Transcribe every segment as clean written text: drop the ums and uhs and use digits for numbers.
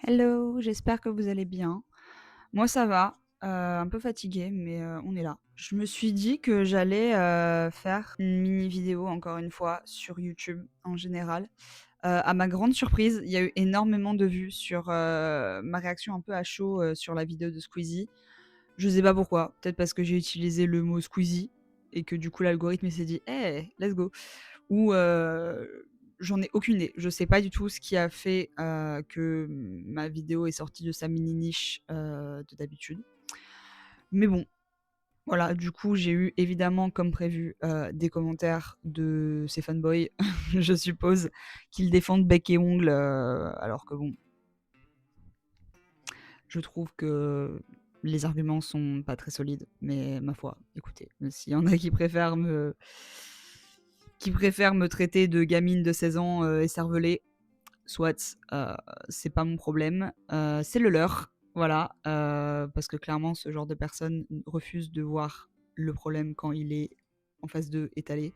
Hello, j'espère que vous allez bien. Moi ça va, un peu fatiguée, mais on est là. Je me suis dit que j'allais, faire une mini vidéo encore une fois sur YouTube en général. À ma grande surprise, il y a eu énormément de vues sur, ma réaction un peu à chaud, sur la vidéo de Squeezie. Je sais pas pourquoi, peut-être parce que j'ai utilisé le mot Squeezie et que du coup l'algorithme il s'est dit: «Hey, let's go». Ou j'en ai aucune idée. Je sais pas du tout ce qui a fait, que ma vidéo est sortie de sa mini niche, de d'habitude. Mais bon, voilà, du coup, j'ai eu évidemment, comme prévu, des commentaires de ces fanboys, je suppose, qu'ils défendent bec et ongles, alors que bon, je trouve que les arguments sont pas très solides. Mais ma foi, écoutez, s'il y en a qui préfèrent me traiter de gamine de 16 ans, écervelée, soit, c'est pas mon problème, c'est le leur, voilà, parce que clairement ce genre de personnes refusent de voir le problème quand il est en face d'eux étalé.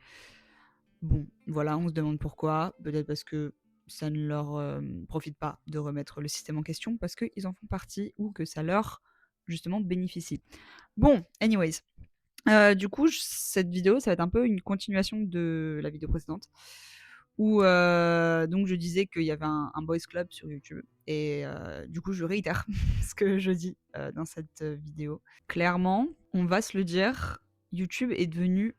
Bon, voilà, on se demande pourquoi, peut-être parce que ça ne leur, profite pas de remettre le système en question parce qu'ils en font partie ou que ça leur, justement, bénéficie. Bon, anyways, du coup, cette vidéo, ça va être un peu une continuation de la vidéo précédente, où donc je disais qu'il y avait un boys club sur YouTube, et du coup, je réitère ce que je dis dans cette vidéo. Clairement, on va se le dire, YouTube est devenu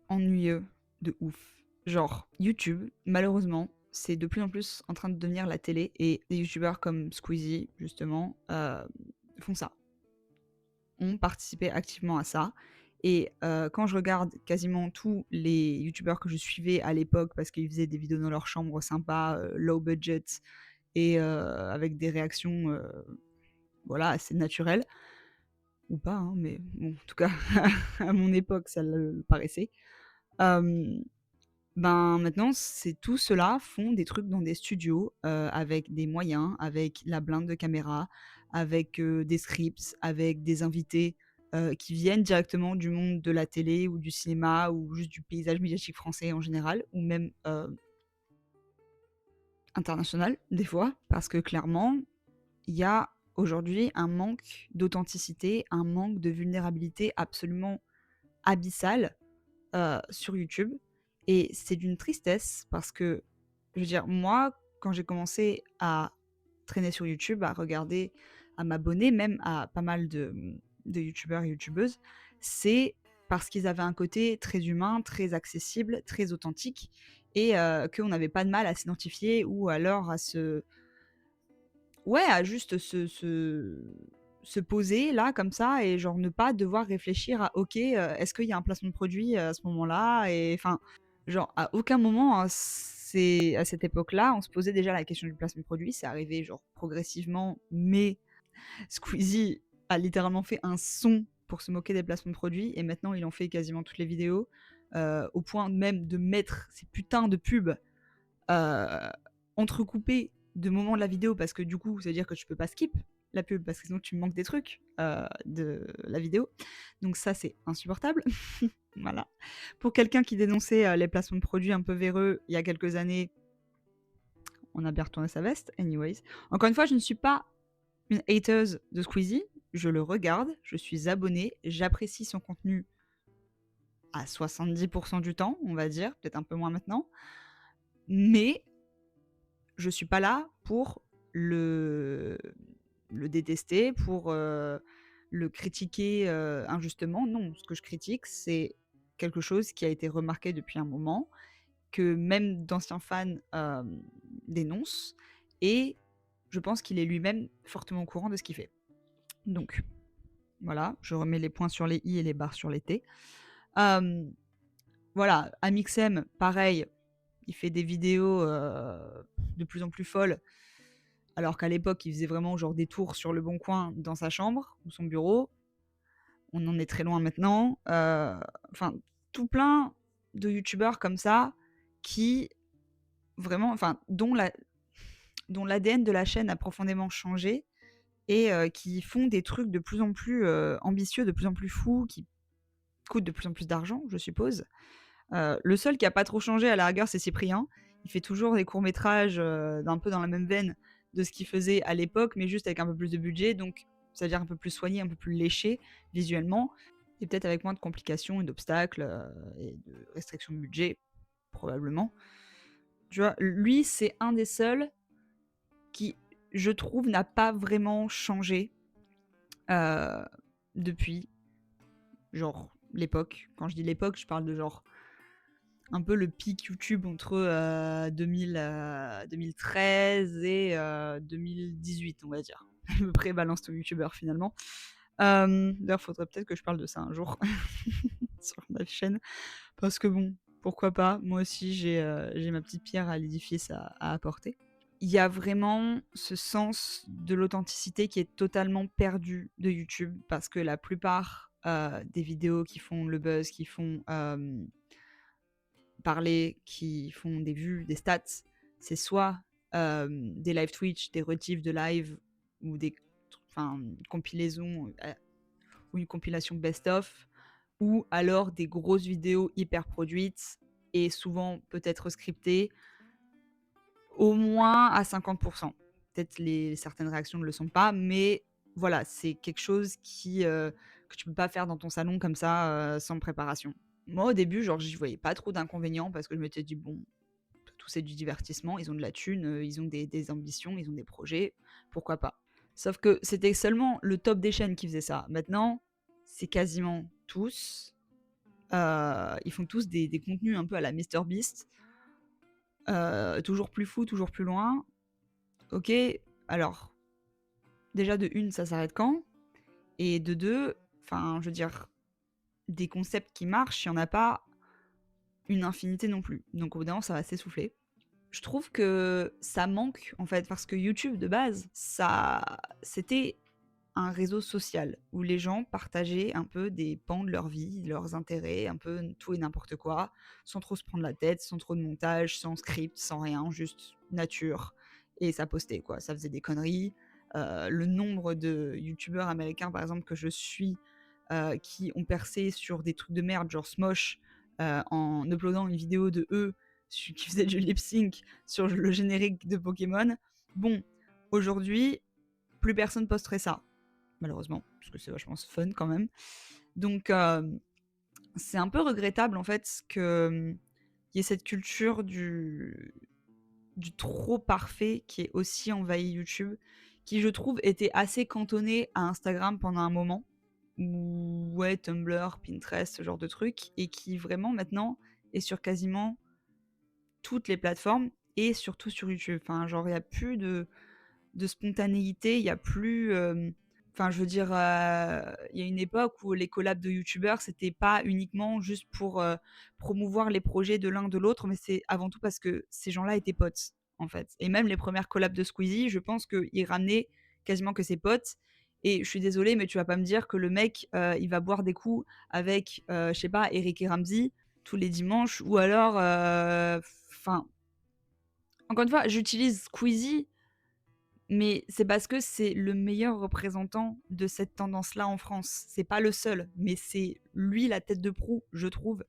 ennuyeux de ouf. Genre, YouTube, malheureusement, c'est de plus en plus en train de devenir la télé, et des youtubeurs comme Squeezie, justement, font ça, ont participé activement à ça. Et quand je regarde quasiment tous les youtubeurs que je suivais à l'époque, parce qu'ils faisaient des vidéos dans leur chambre sympa, low budget, et avec des réactions voilà, assez naturelles, ou pas, hein, mais bon, en tout cas, à mon époque, ça le paraissait. Euh, Ben maintenant, c'est tous ceux-là font des trucs dans des studios, avec des moyens, avec la blinde de caméra, avec, des scripts, avec des invités, qui viennent directement du monde de la télé ou du cinéma ou juste du paysage médiatique français en général, ou même, international des fois. Parce que clairement, il y a aujourd'hui un manque d'authenticité, un manque de vulnérabilité absolument abyssal, sur YouTube. Et c'est d'une tristesse parce que, je veux dire, moi, quand j'ai commencé à traîner sur YouTube, à regarder, à m'abonner même à pas mal de youtubeurs et youtubeuses, c'est parce qu'ils avaient un côté très humain, très accessible, très authentique, et qu'on n'avait pas de mal à s'identifier ou alors à se... Ouais, à juste se poser là comme ça, et genre ne pas devoir réfléchir à OK, est-ce qu'il y a un placement de produit à ce moment-là, et enfin, genre à aucun moment, hein, c'est à cette époque-là, on se posait déjà la question du placement de produit. C'est arrivé genre progressivement, mais Squeezie a littéralement fait un son pour se moquer des placements de produits, et maintenant il en fait quasiment toutes les vidéos, au point même de mettre ces putains de pubs entrecoupé de moments de la vidéo, parce que du coup, ça veut dire que tu peux pas skip la pub parce que sinon tu manques des trucs de la vidéo. Donc ça, c'est insupportable. Voilà. Pour quelqu'un qui dénonçait les placements de produits un peu véreux il y a quelques années, on a bien retourné sa veste. Anyways. Encore une fois, je ne suis pas une hateuse de Squeezie. Je le regarde, je suis abonnée, j'apprécie son contenu à 70% du temps, on va dire, peut-être un peu moins maintenant. Mais je suis pas là pour le, le détester, pour le critiquer injustement. Non, ce que je critique, c'est quelque chose qui a été remarqué depuis un moment, que même d'anciens fans dénoncent, et je pense qu'il est lui-même fortement au courant de ce qu'il fait. Donc, voilà, je remets les points sur les i et les barres sur les t. Voilà, Amixem, pareil, il fait des vidéos de plus en plus folles, alors qu'à l'époque, il faisait vraiment genre des tours sur le bon coin dans sa chambre ou son bureau. On en est très loin maintenant. Enfin, tout plein de youtubeurs comme ça qui vraiment, enfin, dont l'ADN de la chaîne a profondément changé, et qui font des trucs de plus en plus ambitieux, de plus en plus fous, qui coûtent de plus en plus d'argent, je suppose. Le seul qui a pas trop changé à la rigueur, c'est Cyprien. Il fait toujours des courts métrages d'un peu dans la même veine, de ce qu'ils faisaient à l'époque, mais juste avec un peu plus de budget, donc c'est-à-dire un peu plus soigné, un peu plus léché visuellement, et peut-être avec moins de complications et d'obstacles et de restrictions de budget, probablement. Tu vois, lui, c'est un des seuls qui, je trouve, n'a pas vraiment changé euh, depuis, genre, l'époque. Quand je dis l'époque, je parle de genre un peu le pic YouTube entre 2013 et 2018, on va dire. À peu près balance ton youtubeur finalement. D'ailleurs, faudrait peut-être que je parle de ça un jour sur ma chaîne. Parce que bon, pourquoi pas, moi aussi j'ai ma petite pierre à l'édifice à apporter. Il y a vraiment ce sens de l'authenticité qui est totalement perdu de YouTube parce que la plupart des vidéos qui font le buzz, qui font parler, qui font des vues, des stats, c'est soit des live Twitch, des rediffs de live ou des compilaisons ou une compilation best-of, ou alors des grosses vidéos hyper produites et souvent peut-être scriptées, au moins à 50%. Peut-être certaines réactions ne le sont pas, mais voilà, c'est quelque chose que tu peux pas faire dans ton salon comme ça sans préparation. Moi au début, genre j'y voyais pas trop d'inconvénients parce que je m'étais dit bon, tout c'est du divertissement, ils ont de la thune, ils ont des ambitions, ils ont des projets, pourquoi pas. Sauf que c'était seulement le top des chaînes qui faisait ça. Maintenant, c'est quasiment tous. Ils font tous des contenus un peu à la MrBeast. Toujours plus fou, toujours plus loin. Ok, alors, déjà de une, ça s'arrête quand? Et de deux, enfin, je veux dire, des concepts qui marchent, il n'y en a pas une infinité non plus. Donc au bout d'un moment, ça va s'essouffler. Je trouve que ça manque, en fait, parce que YouTube, de base, c'était un réseau social où les gens partageaient un peu des pans de leur vie, leurs intérêts, un peu tout et n'importe quoi, sans trop se prendre la tête, sans trop de montage, sans script, sans rien, juste nature. Et ça postait, quoi. Ça faisait des conneries. Le nombre de youtubeurs américains, par exemple, que je suis, qui ont percé sur des trucs de merde, genre Smosh, en uploadant une vidéo de eux qui faisait du lip sync sur le générique de Pokémon. Bon, aujourd'hui, plus personne posterait ça, malheureusement, parce que c'est vachement fun quand même. Donc, c'est un peu regrettable en fait qu'il y ait cette culture du trop parfait qui est aussi envahi YouTube, qui je trouve était assez cantonné à Instagram pendant un moment, ou ouais, Tumblr, Pinterest, ce genre de trucs, et qui vraiment maintenant est sur quasiment toutes les plateformes et surtout sur YouTube. Enfin, genre, il n'y a plus de spontanéité, il n'y a plus. Enfin, je veux dire, il y a une époque où les collabs de youtubeurs, c'était pas uniquement juste pour promouvoir les projets de l'un de l'autre, mais c'est avant tout parce que ces gens-là étaient potes, en fait. Et même les premières collabs de Squeezie, je pense qu'il ramenait quasiment que ses potes. Et je suis désolée, mais tu vas pas me dire que le mec, il va boire des coups avec, je sais pas, Eric et Ramsey tous les dimanches, ou alors, enfin, encore une fois, j'utilise Squeezie, mais c'est parce que c'est le meilleur représentant de cette tendance-là en France. C'est pas le seul, mais c'est lui la tête de proue, je trouve,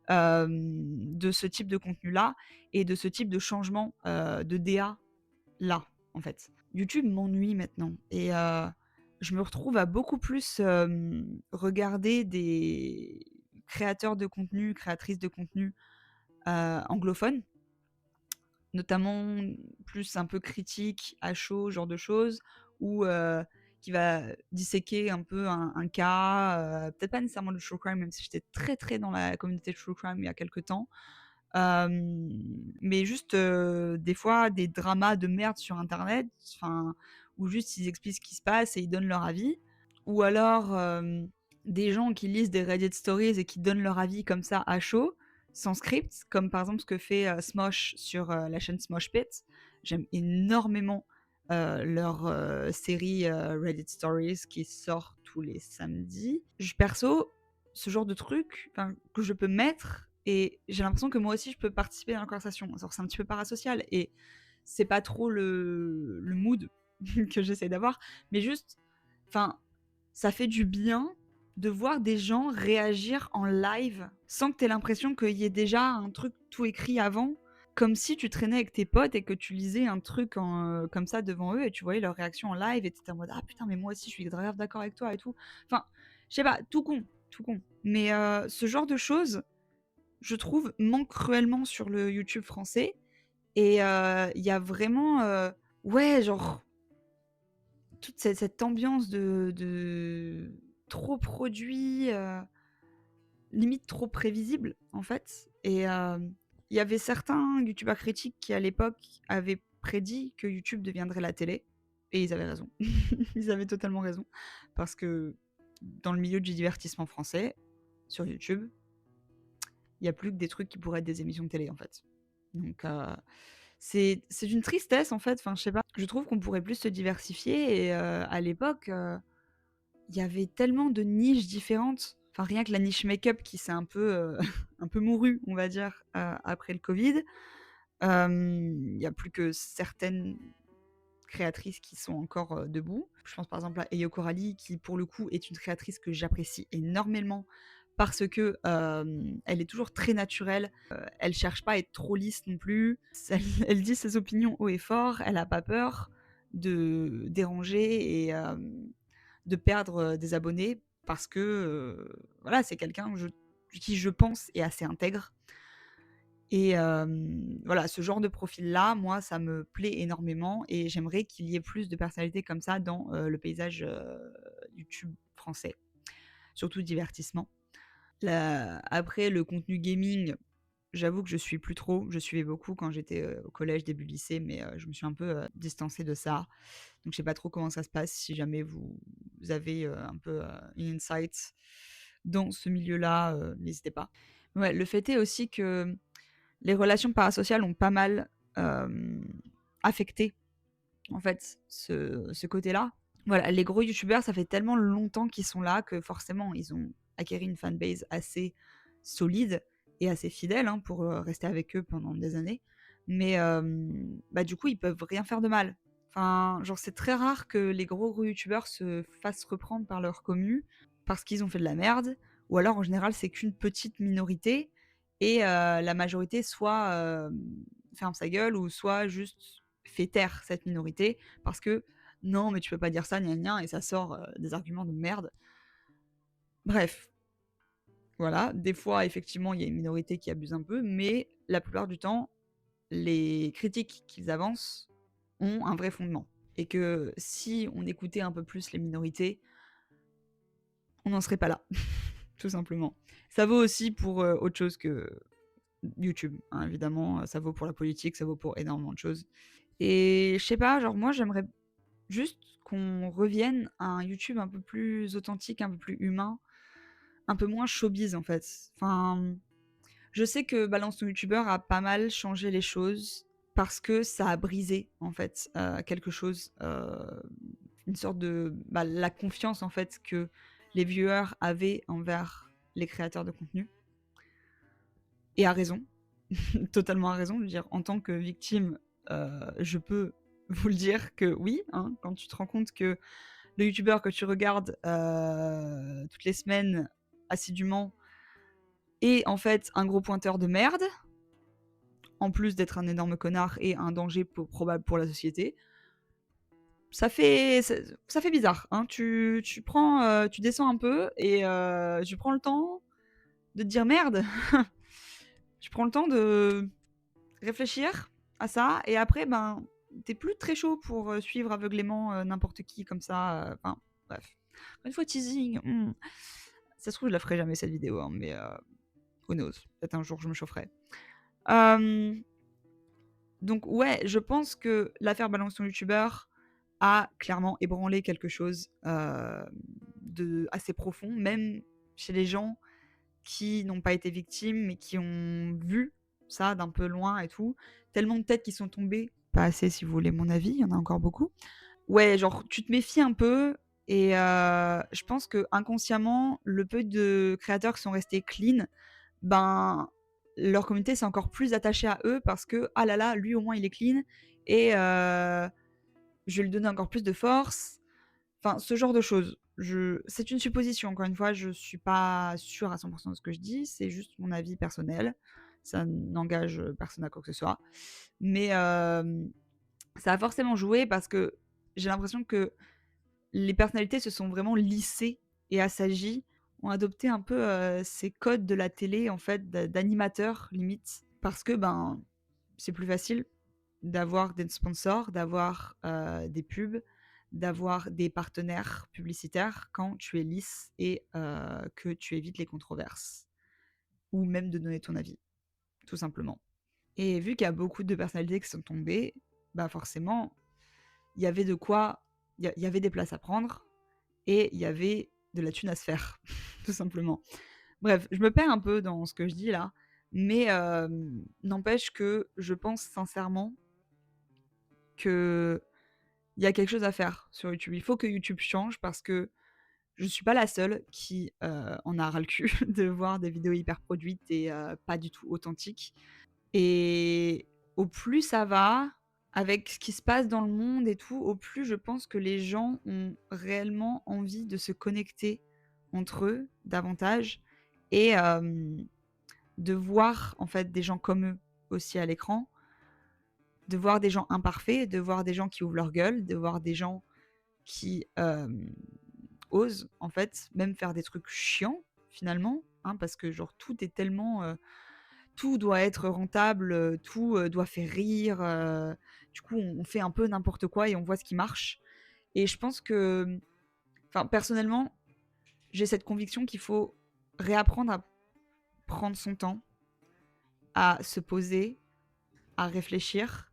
de ce type de contenu-là et de ce type de changement de DA-là, en fait. YouTube m'ennuie maintenant et je me retrouve à beaucoup plus regarder des créateurs de contenu, créatrices de contenu anglophones, notamment plus un peu critique, à chaud, genre de choses, ou qui va disséquer un peu un cas, peut-être pas nécessairement le true crime, même si j'étais très très dans la communauté true crime il y a quelques temps, mais juste des fois des dramas de merde sur internet, enfin, où juste ils expliquent ce qui se passe et ils donnent leur avis, ou alors des gens qui lisent des Reddit stories et qui donnent leur avis comme ça à chaud, sans script, comme par exemple ce que fait Smosh sur la chaîne Smosh Pit. J'aime énormément leur série Reddit Stories qui sort tous les samedis. Perso, ce genre de truc que je peux mettre et j'ai l'impression que moi aussi je peux participer à la conversation. Alors c'est un petit peu parasocial et c'est pas trop le mood que j'essaie d'avoir, mais juste, enfin, ça fait du bien de voir des gens réagir en live sans que tu aies l'impression qu'il y ait déjà un truc tout écrit avant. comme si tu traînais avec tes potes et que tu lisais un truc comme ça devant eux et tu voyais leur réaction en live et tu étais en mode: «Ah putain, mais moi aussi je suis grave d'accord avec toi et tout». Enfin, je sais pas, tout con, tout con. Mais ce genre de choses, je trouve, manque cruellement sur le YouTube français et il y a vraiment, ouais, genre toute cette ambiance de trop produit, limite trop prévisible, en fait. Et il y avait certains youtubeurs critiques qui, à l'époque, avaient prédit que YouTube deviendrait la télé. Et ils avaient raison. Ils avaient totalement raison. Parce que dans le milieu du divertissement français, sur YouTube, il n'y a plus que des trucs qui pourraient être des émissions de télé, en fait. Donc, c'est d'une tristesse, en fait. Enfin, je sais pas. Je trouve qu'on pourrait plus se diversifier. Et à l'époque, il y avait tellement de niches différentes. Enfin, rien que la niche make-up qui s'est un peu, un peu mourue, on va dire, après le Covid. Il y a plus que certaines créatrices qui sont encore, debout. Je pense par exemple à Eyo Coralie qui, pour le coup, est une créatrice que j'apprécie énormément parce que, elle est toujours très naturelle, elle cherche pas à être trop lisse non plus. Elle dit ses opinions haut et fort, elle a pas peur de déranger et de perdre, des abonnés parce que, voilà, c'est quelqu'un qui je pense est assez intègre et voilà, ce genre de profil-là, moi, ça me plaît énormément et j'aimerais qu'il y ait plus de personnalités comme ça dans, le paysage, YouTube français, surtout divertissement. Après le contenu gaming, j'avoue que je suis plus trop. Je suivais beaucoup quand j'étais, au collège, début lycée, mais je me suis un peu, distancée de ça. Donc je sais pas trop comment ça se passe. Si jamais vous avez, un peu, une insight dans ce milieu-là, n'hésitez pas. Ouais, le fait est aussi que les relations parasociales ont pas mal, hem, affecté, en fait, ce côté-là. Voilà, les gros youtubeurs, ça fait tellement longtemps qu'ils sont là que forcément, ils ont acquéri une fanbase assez solide et assez fidèle, hein, pour, rester avec eux pendant des années. Mais bah, du coup, ils peuvent rien faire de mal. Enfin, genre, c'est très rare que les gros youtubeurs se fassent reprendre par leur commu parce qu'ils ont fait de la merde ou alors en général, c'est qu'une petite minorité et la majorité soit, ferme sa gueule ou soit juste fait taire cette minorité parce que non, mais tu peux pas dire ça, gna gna, et ça sort des arguments de merde. Bref, voilà. Des fois, effectivement, il y a une minorité qui abuse un peu, mais la plupart du temps, les critiques qu'ils avancent ont un vrai fondement. Et que si on écoutait un peu plus les minorités, on n'en serait pas là, tout simplement. Ça vaut aussi pour autre chose que YouTube, hein, évidemment. Ça vaut pour la politique, ça vaut pour énormément de choses. Et je sais pas, genre moi, j'aimerais juste qu'on revienne à un YouTube un peu plus authentique, un peu plus humain, un peu moins showbiz en fait. Enfin, je sais que Balance ton youtubeur a pas mal changé les choses parce que ça a brisé en fait quelque chose, une sorte de la confiance en fait que les viewers avaient envers les créateurs de contenu. Et à raison, totalement à raison. Je veux dire, en tant que victime, je peux vous le dire que oui, hein, quand tu te rends compte que le youtubeur que tu regardes toutes les semaines assidûment est en fait un gros pointeur de merde, en plus d'être un énorme connard et un danger probable pour la société, ça fait bizarre. Hein. Tu prends, tu descends un peu et tu prends le temps de te dire merde. Tu prends le temps de réfléchir à ça et après, ben, t'es plus très chaud pour suivre aveuglément n'importe qui comme ça. Enfin, bref. Une fois teasing, ça se trouve, je la ferai jamais cette vidéo, hein, mais who knows. Peut-être un jour, je me chaufferai. Donc, ouais, je pense que l'affaire Balance ton youtubeur a clairement ébranlé quelque chose de assez profond, même chez les gens qui n'ont pas été victimes, mais qui ont vu ça d'un peu loin et tout. Tellement de têtes qui sont tombées. Pas assez, si vous voulez mon avis, il y en a encore beaucoup. Ouais, genre, tu te méfies un peu. Et je pense que inconsciemment, le peu de créateurs qui sont restés clean, ben, leur communauté s'est encore plus attachée à eux parce que, ah là là, lui au moins il est clean. Et je vais lui donner encore plus de force. Enfin, ce genre de choses. C'est une supposition, encore une fois, je suis pas sûre à 100% de ce que je dis, c'est juste mon avis personnel. ça n'engage personne à quoi que ce soit. Mais ça a forcément joué parce que j'ai l'impression que les personnalités se sont vraiment lissées et assagies, ont adopté un peu ces codes de la télé, en fait, d'animateurs, limite. Parce que, ben, c'est plus facile d'avoir des sponsors, d'avoir des pubs, d'avoir des partenaires publicitaires quand tu es lisse et que tu évites les controverses. Ou même de donner ton avis, tout simplement. Et vu qu'il y a beaucoup de personnalités qui sont tombées, bah forcément, il y avait de quoi, il y avait des places à prendre et il y avait de la thune à se faire, tout simplement. Bref, je me perds un peu dans ce que je dis là, mais n'empêche que je pense sincèrement que il y a quelque chose à faire sur YouTube. Il faut que YouTube change parce que je suis pas la seule qui en a ras le cul de voir des vidéos hyper produites et pas du tout authentiques. Et au plus ça va, avec ce qui se passe dans le monde et tout, au plus je pense que les gens ont réellement envie de se connecter entre eux davantage et de voir en fait des gens comme eux aussi à l'écran, de voir des gens imparfaits, de voir des gens qui ouvrent leur gueule, de voir des gens qui osent en fait même faire des trucs chiants finalement, hein, parce que genre tout est tellement tout doit être rentable, tout doit faire rire. Du coup, on fait un peu n'importe quoi et on voit ce qui marche. Et je pense que, enfin, personnellement, j'ai cette conviction qu'il faut réapprendre à prendre son temps, à se poser, à réfléchir,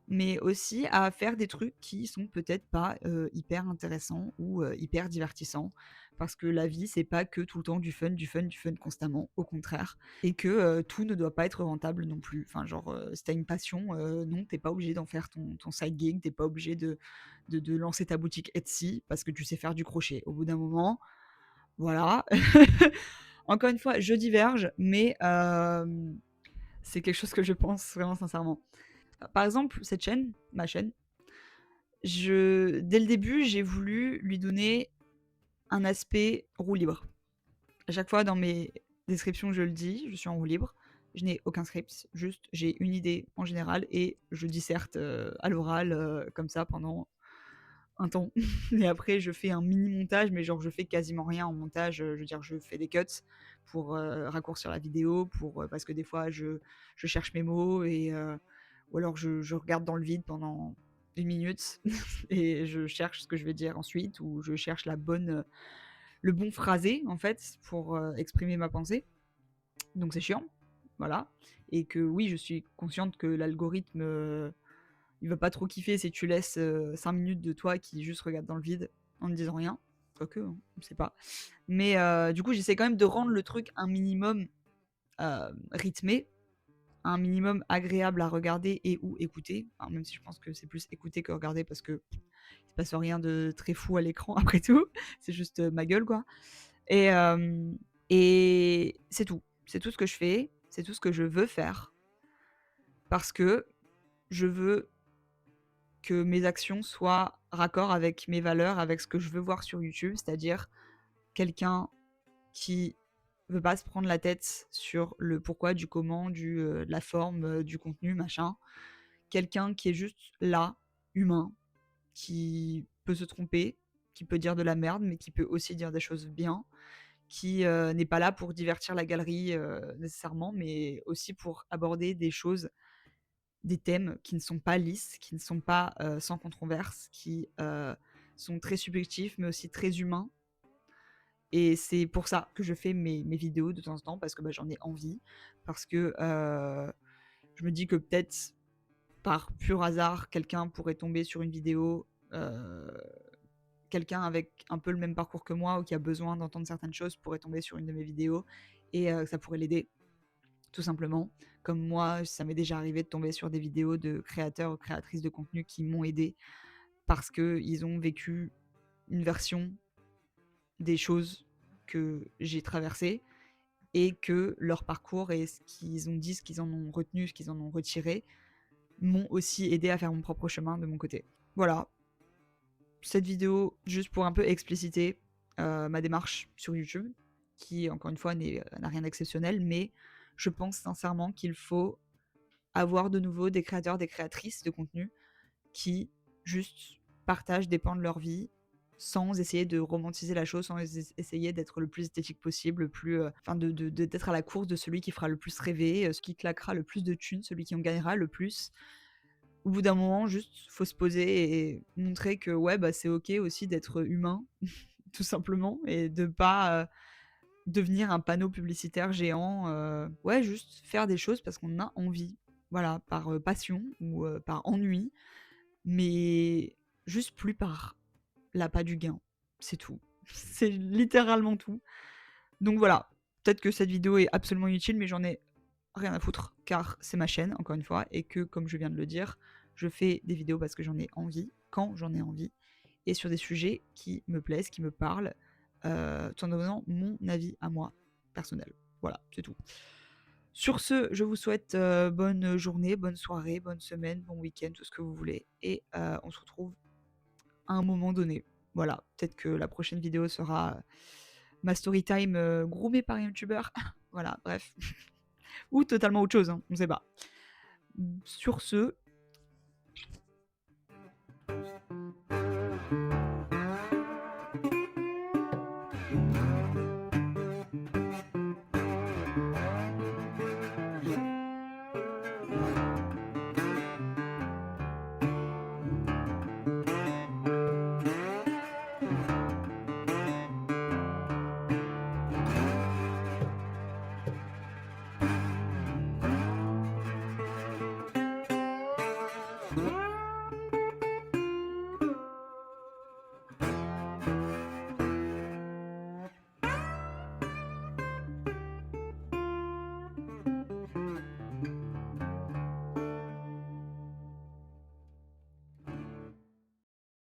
mais aussi à faire des trucs qui sont peut-être pas hyper intéressants ou hyper divertissants. Parce que la vie, c'est pas que tout le temps du fun, du fun, du fun constamment, au contraire. Et que tout ne doit pas être rentable non plus. Enfin, genre, si t'as une passion, non, t'es pas obligé d'en faire ton side gig, t'es pas obligé de lancer ta boutique Etsy parce que tu sais faire du crochet. Au bout d'un moment, voilà. Encore une fois, je diverge, mais c'est quelque chose que je pense vraiment sincèrement. Par exemple, cette chaîne, ma chaîne, dès le début, j'ai voulu lui donner un aspect roue libre. À chaque fois dans mes descriptions, je le dis, je suis en roue libre. Je n'ai aucun script, juste j'ai une idée en général et je disserte à l'oral comme ça pendant un temps. Et après, je fais un mini montage, mais genre je fais quasiment rien en montage. Je veux dire, je fais des cuts pour raccourcir la vidéo, parce que des fois je cherche mes mots et ou alors je regarde dans le vide pendant une minute et je cherche ce que je vais dire ensuite ou je cherche le bon phrasé en fait pour exprimer ma pensée. Donc c'est chiant, voilà. Et que oui, je suis consciente que l'algorithme il va pas trop kiffer si tu laisses 5 minutes de toi qui juste regarde dans le vide en ne disant rien. Quoique, hein, on sait pas. Mais du coup, j'essaie quand même de rendre le truc un minimum rythmé, un minimum agréable à regarder et ou écouter. Enfin, même si je pense que c'est plus écouter que regarder parce que il se passe rien de très fou à l'écran après tout. C'est juste ma gueule, quoi. Et, et c'est tout. C'est tout ce que je fais. C'est tout ce que je veux faire. Parce que je veux que mes actions soient raccord avec mes valeurs, avec ce que je veux voir sur YouTube, c'est-à-dire quelqu'un qui veut pas se prendre la tête sur le pourquoi, du comment, de la forme, du contenu, machin. Quelqu'un qui est juste là, humain, qui peut se tromper, qui peut dire de la merde, mais qui peut aussi dire des choses bien, qui n'est pas là pour divertir la galerie nécessairement, mais aussi pour aborder des choses, des thèmes qui ne sont pas lisses, qui ne sont pas sans controverse, qui sont très subjectifs, mais aussi très humains. Et c'est pour ça que je fais mes vidéos de temps en temps, parce que bah, j'en ai envie, parce que je me dis que peut-être par pur hasard, quelqu'un pourrait tomber sur une vidéo, quelqu'un avec un peu le même parcours que moi ou qui a besoin d'entendre certaines choses pourrait tomber sur une de mes vidéos et ça pourrait l'aider, tout simplement. Comme moi, ça m'est déjà arrivé de tomber sur des vidéos de créateurs ou créatrices de contenu qui m'ont aidé parce qu'ils ont vécu une version des choses que j'ai traversées et que leur parcours et ce qu'ils ont dit, ce qu'ils en ont retenu, ce qu'ils en ont retiré, m'ont aussi aidé à faire mon propre chemin de mon côté. Voilà, cette vidéo juste pour un peu expliciter ma démarche sur YouTube, qui encore une fois n'a rien d'exceptionnel, mais Je pense sincèrement qu'il faut avoir de nouveau des créateurs, des créatrices de contenu qui juste partagent des pans de leur vie sans essayer de romantiser la chose, sans essayer d'être le plus esthétique possible, le plus, enfin d'être à la course de celui qui fera le plus rêver, ce qui claquera le plus de thunes, celui qui en gagnera le plus. Au bout d'un moment, juste, faut se poser et montrer que ouais, bah, c'est OK aussi d'être humain, tout simplement, et de pas, devenir un panneau publicitaire géant, ouais, juste faire des choses parce qu'on a envie. Voilà, par, passion ou, par ennui, mais juste plus par l'appât du gain. C'est tout. C'est littéralement tout. Donc voilà, peut-être que cette vidéo est absolument inutile, mais j'en ai rien à foutre, car c'est ma chaîne, encore une fois, et que, comme je viens de le dire, je fais des vidéos parce que j'en ai envie, quand j'en ai envie, et sur des sujets qui me plaisent, qui me parlent, tout en donnant mon avis à moi, personnel. Voilà, c'est tout. Sur ce, je vous souhaite bonne journée, bonne soirée, bonne semaine, bon week-end, tout ce que vous voulez, et on se retrouve à un moment donné. Voilà, peut-être que la prochaine vidéo sera ma story time groomée par un youtubeur. Voilà, bref. Ou totalement autre chose, hein, on sait pas. Sur ce,